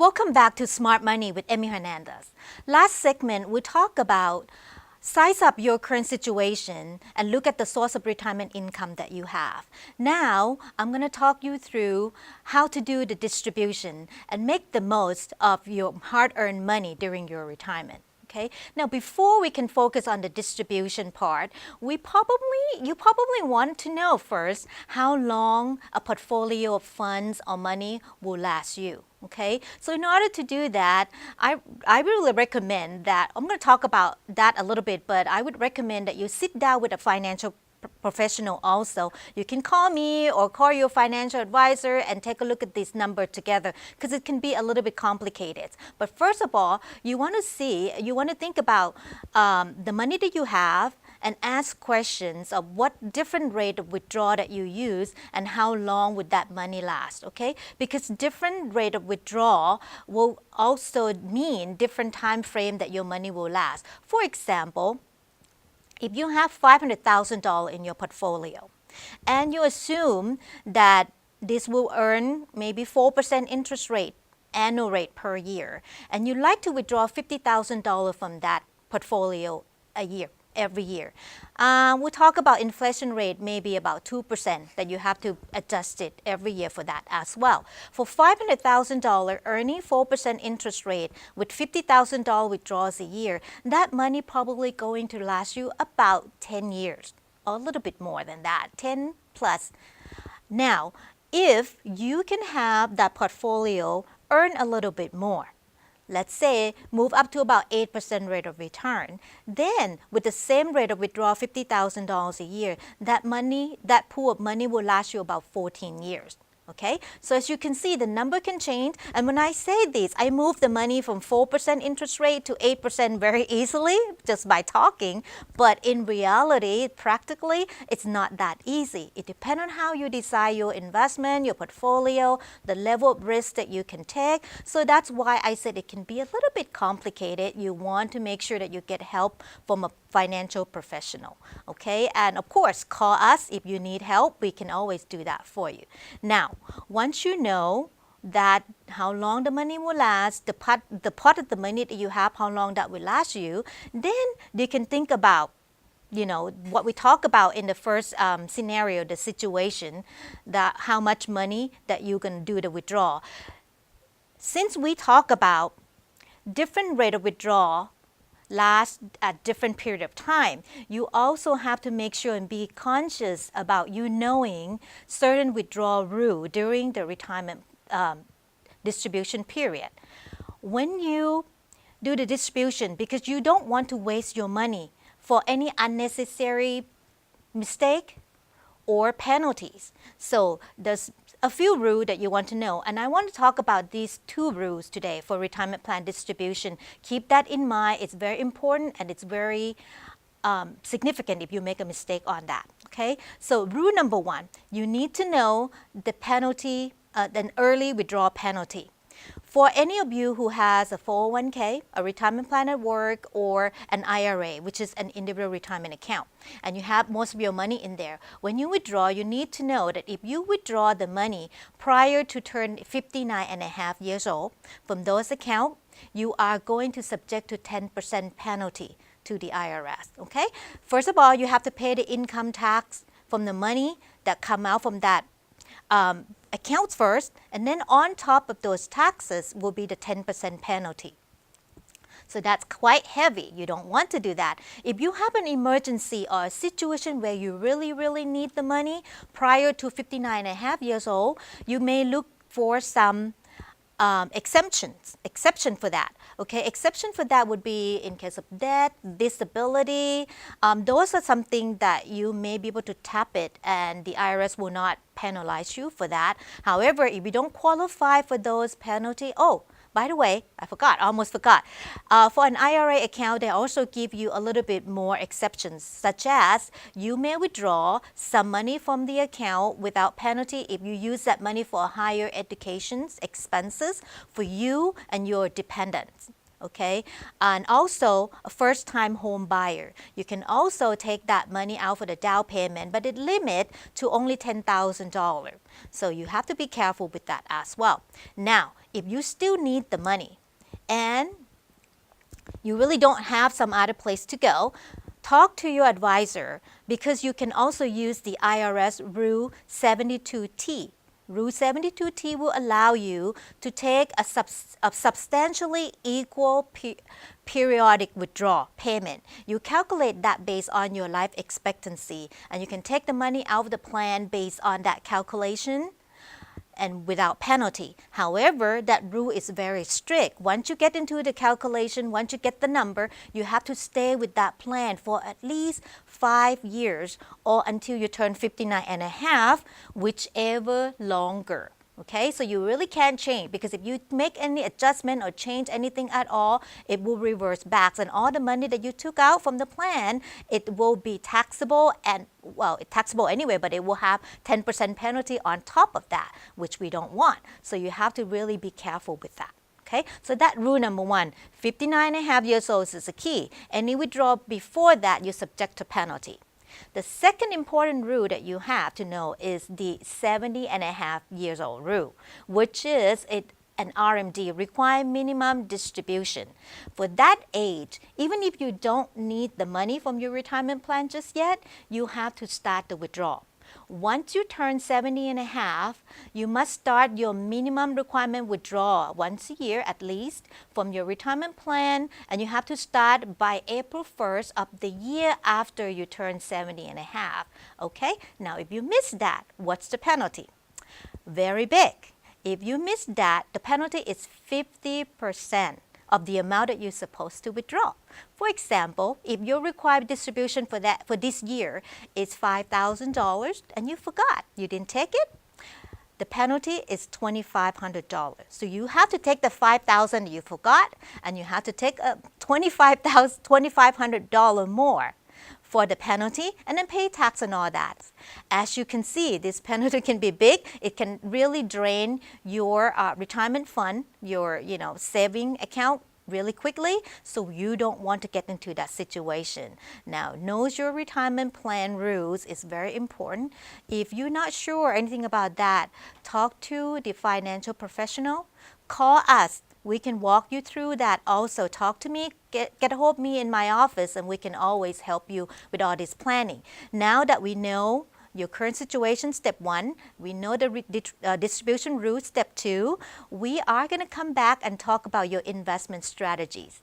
Welcome back to Smart Money with Emmy Hernandez. Last segment, we talked about size up your current situation and look at the source of retirement income that you have. Now, I'm going to talk you through how to do the distribution and make the most of your hard-earned money during your retirement. Okay. Now, before we can focus on the distribution part, you probably want to know first how long a portfolio of funds or money will last you. Okay, so in order to do that, I really recommend that, I'm going to talk about that a little bit, but I would recommend that you sit down with a financial professional also. You can call me or call your financial advisor and take a look at this number together because it can be a little bit complicated. But first of all, you want to think about the money that you have and ask questions of what different rate of withdrawal that you use and how long would that money last, okay? Because different rate of withdrawal will also mean different time frame that your money will last. For example, if you have $500,000 in your portfolio and you assume that this will earn maybe 4% interest rate, annual rate per year, and you'd like to withdraw $50,000 from that portfolio every year. We'll talk about inflation rate, maybe about 2%, that you have to adjust it every year for that as well. For $500,000 earning 4% interest rate with $50,000 withdrawals a year, that money probably going to last you about 10 years, or a little bit more than that, 10 plus. Now, if you can have that portfolio earn a little bit more, let's say move up to about 8% rate of return, then with the same rate of withdrawal, $50,000 a year, that pool of money will last you about 14 years. Okay, so as you can see, the number can change. And when I say this, I move the money from 4% interest rate to 8% very easily just by talking. But in reality, practically, it's not that easy. It depends on how you decide your investment, your portfolio, the level of risk that you can take. So that's why I said it can be a little bit complicated. You want to make sure that you get help from a financial professional. Okay, and of course, call us if you need help. We can always do that for you. Now, once you know that how long the money will last, the pot of the money that you have, how long that will last you, then you can think about, what we talk about in the first scenario, the situation, that how much money that you can do the withdrawal. Since we talk about different rate of withdrawal last at different period of time, you also have to make sure and be conscious about you knowing certain withdrawal rule during the retirement distribution period. When you do the distribution, because you don't want to waste your money for any unnecessary mistake or penalties. So there's a few rules that you want to know, and I want to talk about these two rules today for retirement plan distribution. Keep that in mind. It's very important and it's very significant if you make a mistake on that. Okay, so rule number one, you need to know the penalty, an early withdrawal penalty. For any of you who has a 401k, a retirement plan at work, or an IRA, which is an individual retirement account, and you have most of your money in there, when you withdraw, you need to know that if you withdraw the money prior to turn 59 and a half years old from those accounts, you are going to subject to 10% penalty to the IRS. Okay? First of all, you have to pay the income tax from the money that come out from that accounts first, and then on top of those taxes will be the 10% penalty. So that's quite heavy. You don't want to do that. If you have an emergency or a situation where you really, really need the money prior to 59 and a half years old, you may look for some exception for that. Okay, exception for that would be in case of death, disability. Those are something that you may be able to tap it and the IRS will not penalize you for that. However, if you don't qualify for those penalty, by the way, almost forgot. For an IRA account, they also give you a little bit more exceptions, such as you may withdraw some money from the account without penalty if you use that money for higher education expenses for you and your dependents. Okay, and also a first-time home buyer. You can also take that money out for the down payment, but it limit to only $10,000. So you have to be careful with that as well. Now, if you still need the money and you really don't have some other place to go, talk to your advisor, because you can also use the IRS Rule 72T. Rule 72T will allow you to take a substantially equal periodic withdrawal payment. You calculate that based on your life expectancy, and you can take the money out of the plan based on that calculation and without penalty. However, that rule is very strict. Once you get into the calculation, once you get the number, you have to stay with that plan for at least 5 years or until you turn 59 and a half, whichever longer. Okay, so you really can't change, because if you make any adjustment or change anything at all, it will reverse back, and all the money that you took out from the plan, it will be taxable, and well, it's taxable anyway, but it will have 10% penalty on top of that, which we don't want. So you have to really be careful with that. Okay, so that rule number 1, 59 and a half years old is the key. Any withdrawal before that, you're subject to penalty. The second important rule that you have to know is the 70 and a half years old rule, which is an RMD, required minimum distribution. For that age, even if you don't need the money from your retirement plan just yet, you have to start the withdrawal. Once you turn 70 and a half, you must start your minimum requirement withdrawal once a year at least from your retirement plan, and you have to start by April 1st of the year after you turn 70 and a half. Okay, now if you miss that, what's the penalty? Very big. If you miss that, the penalty is 50% of the amount that you're supposed to withdraw. For example, if your required distribution for this year is $5,000 and you forgot, you didn't take it, the penalty is $2,500. So you have to take the $5,000 you forgot, and you have to take a $2,500 more for the penalty, and then pay tax and all that. As you can see, this penalty can be big. It can really drain your retirement fund, your saving account really quickly, so you don't want to get into that situation. Now, knows your retirement plan rules is very important. If you're not sure anything about that, talk to the financial professional. Call us. We can walk you through that. Also, talk to me, get a hold of me in my office, and we can always help you with all this planning. Now that we know your current situation, step 1, we know the distribution rule, step 2, we are going to come back and talk about your investment strategies.